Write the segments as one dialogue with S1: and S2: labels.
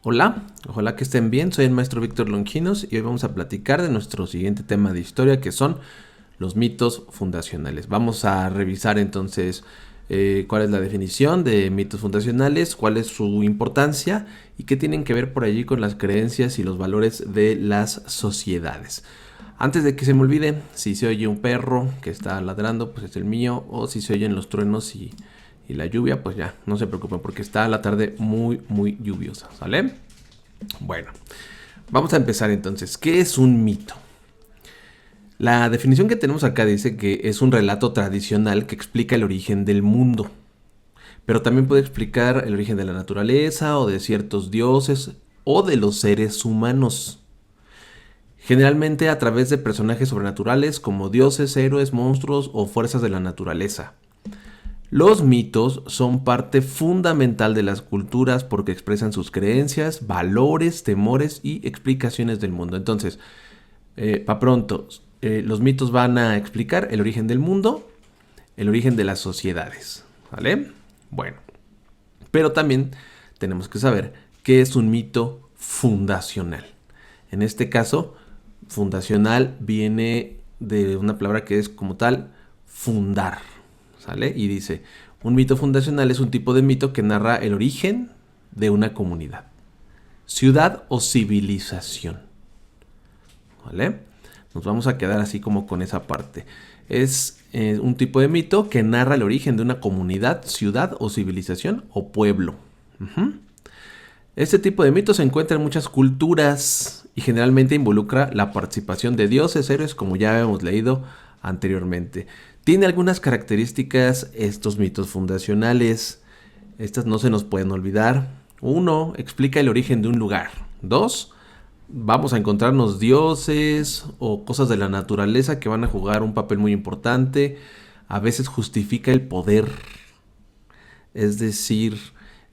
S1: Hola, ojalá que estén bien, soy el maestro Víctor Longinos y hoy vamos a platicar de nuestro siguiente tema de historia que son los mitos fundacionales. Vamos a revisar entonces cuál es la definición de mitos fundacionales, cuál es su importancia y qué tienen que ver por allí con las creencias y los valores de las sociedades. Antes de que se me olvide, si se oye un perro que está ladrando, pues es el mío, o si se oyen los truenos y la lluvia, pues ya, no se preocupen porque está la tarde muy lluviosa, ¿sale? Bueno, vamos a empezar entonces. ¿Qué es un mito? La definición que tenemos acá dice que es un relato tradicional que explica el origen del mundo, pero también puede explicar el origen de la naturaleza o de ciertos dioses o de los seres humanos. Generalmente a través de personajes sobrenaturales como dioses, héroes, monstruos o fuerzas de la naturaleza. Los mitos son parte fundamental de las culturas porque expresan sus creencias, valores, temores y explicaciones del mundo. Entonces, para pronto, los mitos van a explicar el origen del mundo, el origen de las sociedades. ¿Vale? Bueno, pero también tenemos que saber qué es un mito fundacional. En este caso, fundacional viene de una palabra que es como tal fundar. ¿Sale? Y dice, un mito fundacional es un tipo de mito que narra el origen de una comunidad, ciudad o civilización. ¿Vale? Nos vamos a quedar así como con esa parte. Es un tipo de mito que narra el origen de una comunidad, ciudad o civilización o pueblo. Este tipo de mito se encuentra en muchas culturas y generalmente involucra la participación de dioses, héroes, como ya hemos leído anteriormente. Tiene algunas características estos mitos fundacionales. Estas no se nos pueden olvidar. 1. Explica el origen de un lugar. 2. Vamos a encontrarnos dioses o cosas de la naturaleza que van a jugar un papel muy importante. A veces justifica el poder. Es decir,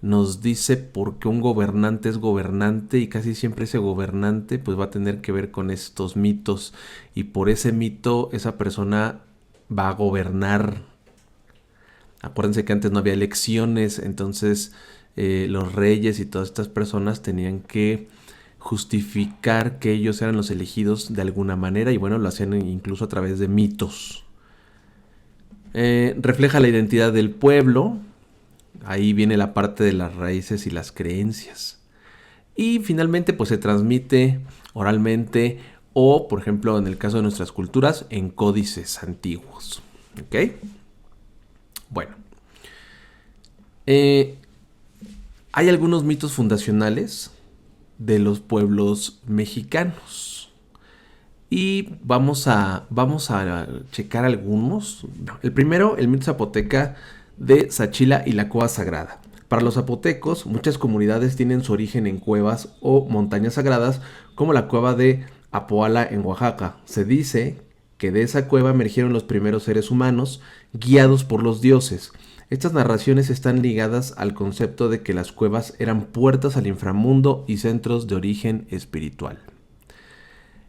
S1: nos dice por qué un gobernante es gobernante y casi siempre ese gobernante pues va a tener que ver con estos mitos y por ese mito esa persona va a gobernar. Acuérdense que antes no había elecciones, entonces los reyes y todas estas personas tenían que justificar que ellos eran los elegidos de alguna manera y bueno, lo hacían incluso a través de mitos. Refleja la identidad del pueblo. Ahí viene la parte de las raíces y las creencias. Y finalmente pues se transmite oralmente o por ejemplo en el caso de nuestras culturas en códices antiguos. ¿Ok? Bueno. Hay algunos mitos fundacionales de los pueblos mexicanos. Y vamos a checar algunos. El primero, el mito zapoteca de Sachila y la cueva sagrada. Para los zapotecos, muchas comunidades tienen su origen en cuevas o montañas sagradas, como la cueva de Apoala en Oaxaca. Se dice que de esa cueva emergieron los primeros seres humanos, guiados por los dioses. Estas narraciones están ligadas al concepto de que las cuevas eran puertas al inframundo y centros de origen espiritual.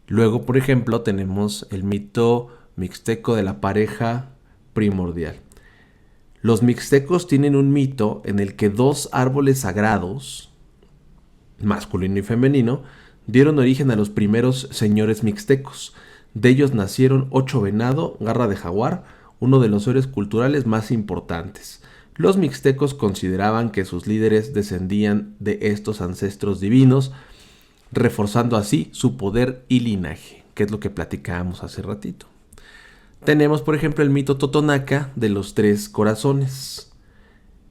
S1: Luego, por ejemplo, tenemos el mito mixteco de la pareja primordial. Los mixtecos tienen un mito en el que dos árboles sagrados, masculino y femenino, dieron origen a los primeros señores mixtecos. De ellos nacieron 8 venado, garra de jaguar, uno de los héroes culturales más importantes. Los mixtecos consideraban que sus líderes descendían de estos ancestros divinos, reforzando así su poder y linaje, que es lo que platicábamos hace ratito. Tenemos, por ejemplo, el mito totonaca de los 3 corazones.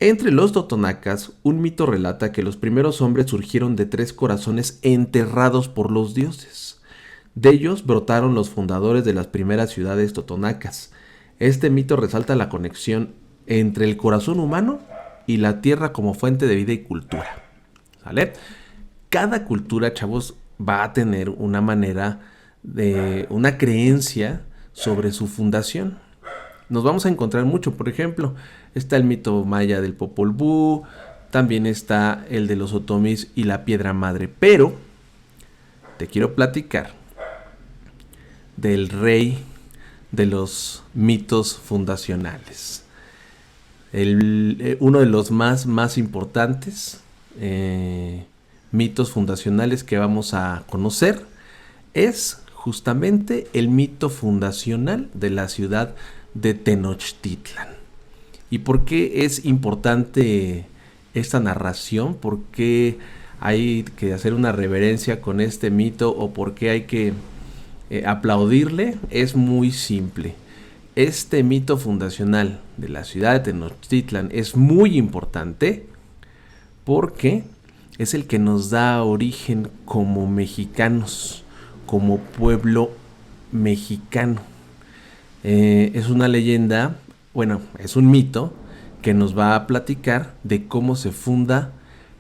S1: Entre los totonacas, un mito relata que los primeros hombres surgieron de 3 corazones enterrados por los dioses. De ellos brotaron los fundadores de las primeras ciudades totonacas. Este mito resalta la conexión entre el corazón humano y la tierra como fuente de vida y cultura. ¿Sale? Cada cultura, chavos, va a tener una manera de una creencia sobre su fundación. Nos vamos a encontrar mucho, por ejemplo, está el mito maya del Popol Vuh, también está el de los otomis y la piedra madre, pero te quiero platicar del rey de los mitos fundacionales. Uno de los más importantes, mitos fundacionales que vamos a conocer es justamente el mito fundacional de la ciudad de Tenochtitlan. ¿Y por qué es importante esta narración? ¿Por qué hay que hacer una reverencia con este mito o por qué hay que aplaudirle? Es muy simple. Este mito fundacional de la ciudad de Tenochtitlan es muy importante porque es el que nos da origen como mexicanos, como pueblo mexicano. Es una leyenda, bueno, es un mito que nos va a platicar de cómo se funda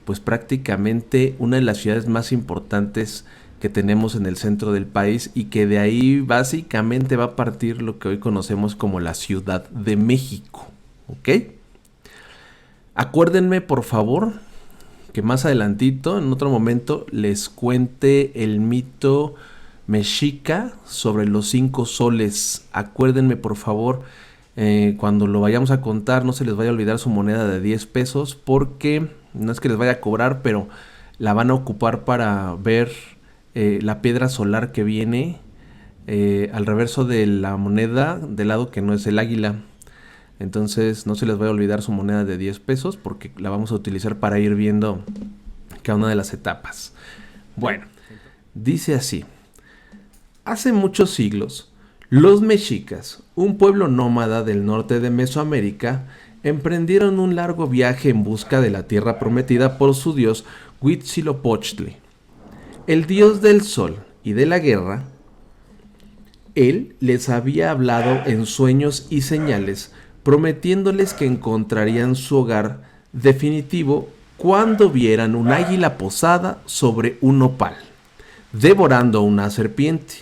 S1: pues prácticamente una de las ciudades más importantes que tenemos en el centro del país y que de ahí básicamente va a partir lo que hoy conocemos como la Ciudad de México, ¿ok? Acuérdenme por favor que más adelantito, en otro momento, les cuente el mito mexica sobre los 5 soles. Acuérdenme por favor, cuando lo vayamos a contar, no se les vaya a olvidar su moneda de 10 pesos, porque no es que les vaya a cobrar, pero la van a ocupar para ver la piedra solar que viene al reverso de la moneda, del lado que no es el águila. Entonces no se les vaya a olvidar su moneda de 10 pesos porque la vamos a utilizar para ir viendo cada una de las etapas. Bueno, dice así. Hace muchos siglos, los mexicas, un pueblo nómada del norte de Mesoamérica, emprendieron un largo viaje en busca de la tierra prometida por su dios Huitzilopochtli, el dios del sol y de la guerra. Él les había hablado en sueños y señales, prometiéndoles que encontrarían su hogar definitivo cuando vieran un águila posada sobre un nopal, devorando una serpiente.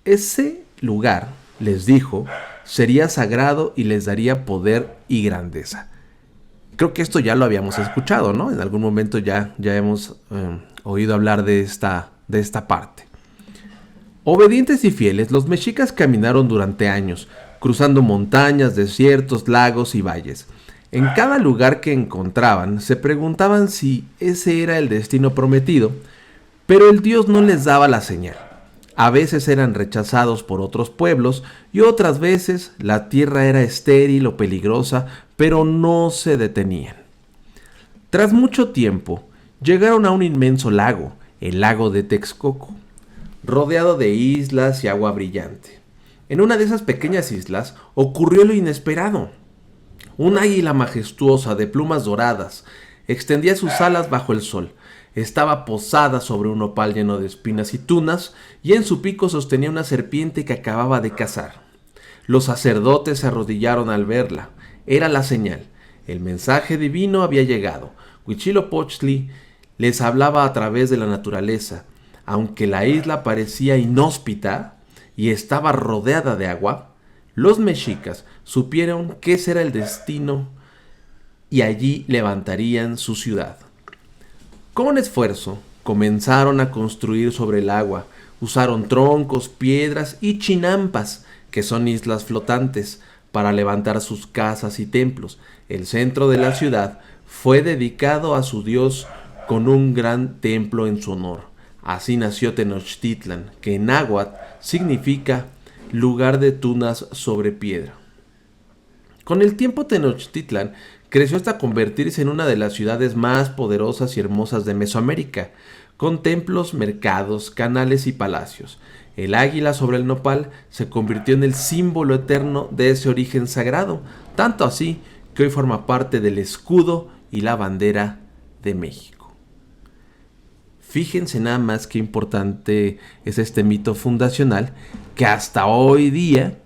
S1: Ese lugar, les dijo, sería sagrado y les daría poder y grandeza. Creo que esto ya lo habíamos escuchado, ¿no? En algún momento ya hemos oído hablar de esta parte. Obedientes y fieles, los mexicas caminaron durante años, cruzando montañas, desiertos, lagos y valles. En cada lugar que encontraban, se preguntaban si ese era el destino prometido, pero el dios no les daba la señal. A veces eran rechazados por otros pueblos y otras veces la tierra era estéril o peligrosa, pero no se detenían. Tras mucho tiempo, llegaron a un inmenso lago, el lago de Texcoco, rodeado de islas y agua brillante. En una de esas pequeñas islas ocurrió lo inesperado. Un águila majestuosa de plumas doradas extendía sus alas bajo el sol. Estaba posada sobre un nopal lleno de espinas y tunas, y en su pico sostenía una serpiente que acababa de cazar. Los sacerdotes se arrodillaron al verla. Era la señal. El mensaje divino había llegado. Huitzilopochtli les hablaba a través de la naturaleza. Aunque la isla parecía inhóspita y estaba rodeada de agua, los mexicas supieron que ese era el destino y allí levantarían su ciudad. Con esfuerzo comenzaron a construir sobre el agua. Usaron troncos, piedras y chinampas, que son islas flotantes, para levantar sus casas y templos. El centro de la ciudad fue dedicado a su dios con un gran templo en su honor. Así nació Tenochtitlan, que en náhuatl significa lugar de tunas sobre piedra. Con el tiempo Tenochtitlan creció hasta convertirse en una de las ciudades más poderosas y hermosas de Mesoamérica, con templos, mercados, canales y palacios. El águila sobre el nopal se convirtió en el símbolo eterno de ese origen sagrado, tanto así que hoy forma parte del escudo y la bandera de México. Fíjense nada más qué importante es este mito fundacional, que hasta hoy día,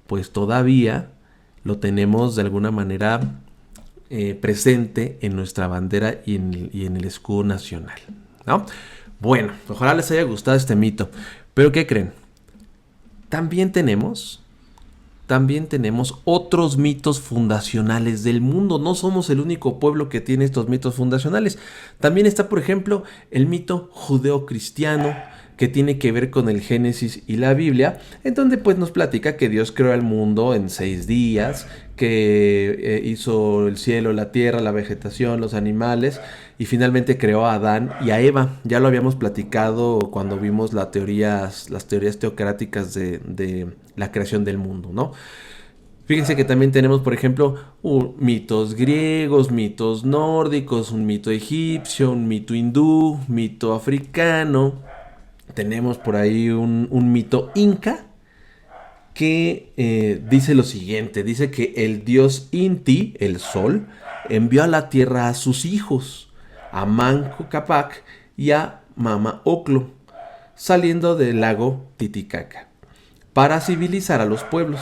S1: pues todavía lo tenemos de alguna manera presente en nuestra bandera y en el escudo nacional, ¿no? Bueno, ojalá les haya gustado este mito. Pero ¿qué creen? También tenemos otros mitos fundacionales del mundo. No somos el único pueblo que tiene estos mitos fundacionales. También está, por ejemplo, el mito judeocristiano, que tiene que ver con el Génesis y la Biblia, en donde pues nos platica que Dios creó el mundo en 6 días, que hizo el cielo, la tierra, la vegetación, los animales, y finalmente creó a Adán y a Eva. Ya lo habíamos platicado cuando vimos las teorías teocráticas de la creación del mundo, ¿no? Fíjense que también tenemos, por ejemplo, mitos griegos, mitos nórdicos, un mito egipcio, un mito hindú, mito africano. Tenemos por ahí un mito inca que dice lo siguiente, dice que el dios Inti, el sol, envió a la tierra a sus hijos, a Manco Cápac y a Mama Oclo, saliendo del lago Titicaca, para civilizar a los pueblos.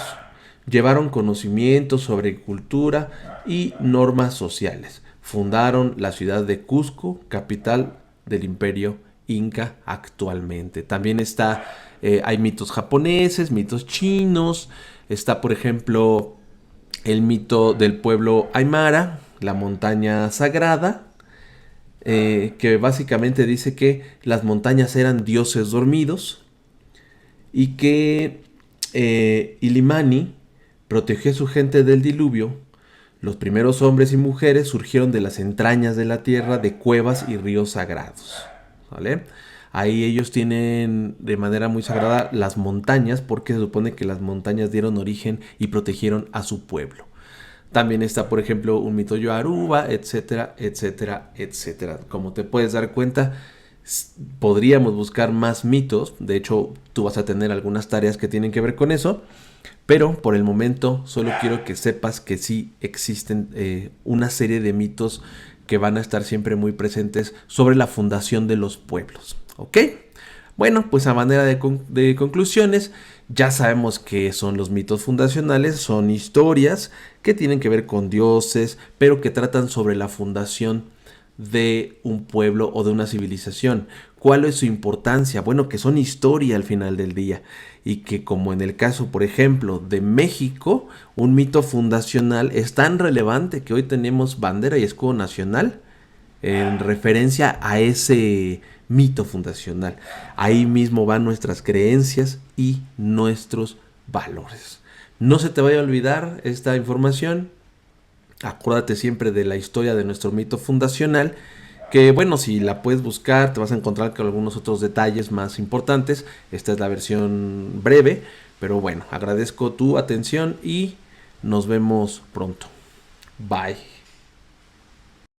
S1: Llevaron conocimientos sobre cultura y normas sociales. Fundaron la ciudad de Cusco, capital del imperio Inca actualmente. También hay mitos japoneses, mitos chinos. Está, por ejemplo, el mito del pueblo Aymara, la montaña sagrada, que básicamente dice que las montañas eran dioses dormidos y que Illimani protegió a su gente del diluvio. Los primeros hombres y mujeres surgieron de las entrañas de la tierra, de cuevas y ríos sagrados. ¿Vale? Ahí ellos tienen de manera muy sagrada las montañas, porque se supone que las montañas dieron origen y protegieron a su pueblo. También está, por ejemplo, un mito yoruba, etcétera, etcétera, etcétera. Como te puedes dar cuenta, podríamos buscar más mitos. De hecho, tú vas a tener algunas tareas que tienen que ver con eso. Pero por el momento solo quiero que sepas que sí existen una serie de mitos que van a estar siempre muy presentes sobre la fundación de los pueblos. ¿Ok? Bueno, pues a manera de conclusiones, ya sabemos que son los mitos fundacionales, son historias que tienen que ver con dioses, pero que tratan sobre la fundación de un pueblo o de una civilización. ¿Cuál es su importancia? Bueno, que son historia al final del día y que, como en el caso, por ejemplo, de México, un mito fundacional es tan relevante que hoy tenemos bandera y escudo nacional en referencia a ese mito fundacional. Ahí mismo van nuestras creencias y nuestros valores. No se te vaya a olvidar esta información. Acuérdate siempre de la historia de nuestro mito fundacional, que bueno, si la puedes buscar te vas a encontrar con algunos otros detalles más importantes. Esta es la versión breve, pero bueno, agradezco tu atención y nos vemos pronto. Bye.